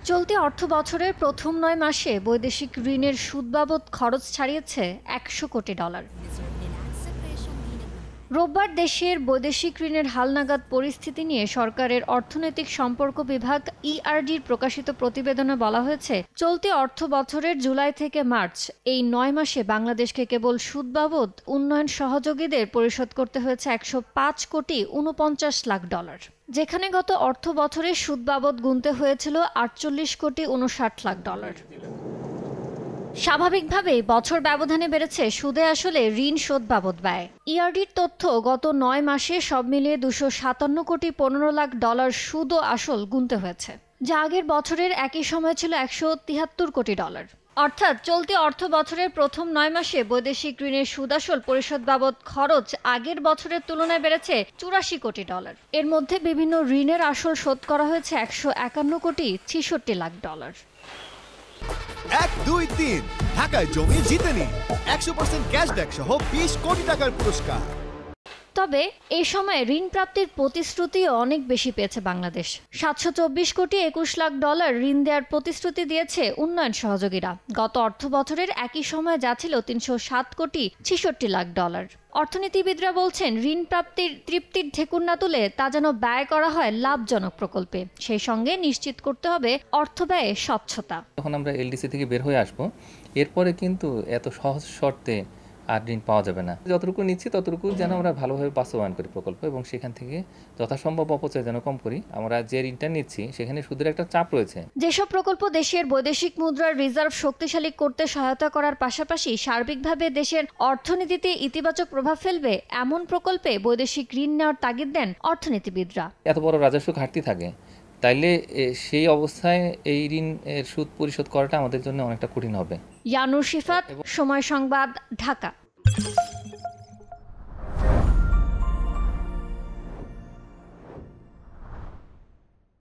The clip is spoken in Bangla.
চলতি অর্থবছরের প্রথম ৯ মাসে বৈদেশিক ঋণের সুদ বাবদ খরচ ছাড়িয়েছে $১০০ কোটি। রোববার দেশের বৈদেশিক ঋণের হালনাগাদ পরিস্থিতি নিয়ে সরকারের অর্থনৈতিক সম্পর্ক বিভাগ ইআরডির প্রকাশিত প্রতিবেদনে বলা হয়েছে, চলতি অর্থবছরের জুলাই থেকে মার্চ এই ৯ মাসে বাংলাদেশকে কেবল সুদ বাবদ উন্নয়ন সহযোগীদের পরিশোধ করতে হয়েছে $১০৫ কোটি ৪৯ লাখ, যেখানে গত অর্থ বছরে সুদ বাবদ গুনতে হয়েছিল $৪৮ কোটি ৫৯ লাখ। স্বাভাবিকভাবেই বছর ব্যবধানে বেড়েছে সুদে আসলে ঋণ শোধ বাবদ ব্যয়। ইআরডির তথ্য, গত ৯ মাসে সব মিলিয়ে $২৫৭ কোটি ১৫ লাখ সুদ ও আসল গুনতে হয়েছে, যা আগের বছরের একই সময় ছিল $১৭৩ কোটি। অর্থাৎ চলতি অর্থ বছরের প্রথম ৯ মাসে বৈদেশিক ঋণের সুদ আসল পরিশোধ বাবদ খরচ আগের বছরের তুলনায় বেড়েছে $৮৪ কোটি। এর মধ্যে বিভিন্ন ঋণের আসল শোধ করা হয়েছে $১৫১ কোটি ৬৬ লাখ। ১, ২, ৩ ঢাকায় জমি জিতে নিন ১০০% ক্যাশব্যাক সহ ২০ কোটি টাকার পুরস্কার। তবে এই সময় ঋণ প্রাপ্তির প্রতিশ্রুতিও অনেক বেশি পেয়েছে বাংলাদেশ। $৭২৪ কোটি ২১ লাখ ঋণ দেওয়ার প্রতিশ্রুতি দিয়েছে উন্নয়ন সহযোগীরা। গত অর্থ বছরের একই সময় যা ছিল $৩০৭ কোটি ৬৬ লাখ। অর্থনীতিবিদরা বলছেন, ঋণ প্রাপ্তির তৃপ্তির ঢেকুর না তুলে তা যেন ব্যয় করা হয় লাভজনক প্রকল্পে। সেই সঙ্গে নিশ্চিত করতে হবে অর্থ ব্যয়ে স্বচ্ছতা। যখন আমরা এলডিসি থেকে বের হয়ে আসব, এরপরে কিন্তু এত সহজ শর্তে আর ঋণ পাওয়া যাবে না। যতটুকু নিচ্ছি ততটুকু যেন আমরা ভালোভাবে বাস্তবায়ন করি প্রকল্প, এবং সেখান থেকে যথাসম্ভব অপচয় যেন কম করি। আমরা যে ঋণটা নিচ্ছি সেখানে সুদের একটা চাপ রয়েছে। যেসব প্রকল্প দেশের বৈদেশিক মুদ্রার রিজার্ভ শক্তিশালী করতে সহায়তা করার পাশাপাশি সার্বিকভাবে দেশের অর্থনীতিতে ইতিবাচক প্রভাব ফেলবে, এমন প্রকল্পে বৈদেশিক ঋণ নেওয়ার তাগিদ দেন অর্থনীতিবিদরা। এত বড় রাজস্ব ঘাটতি থাকে, তাইলে সেই অবস্থায় এই ঋণের সুদ পরিশোধ করাটা আমাদের জন্য অনেকটা কঠিন হবে। ইয়ানুর শিফাত, সময় সংবাদ, ঢাকা।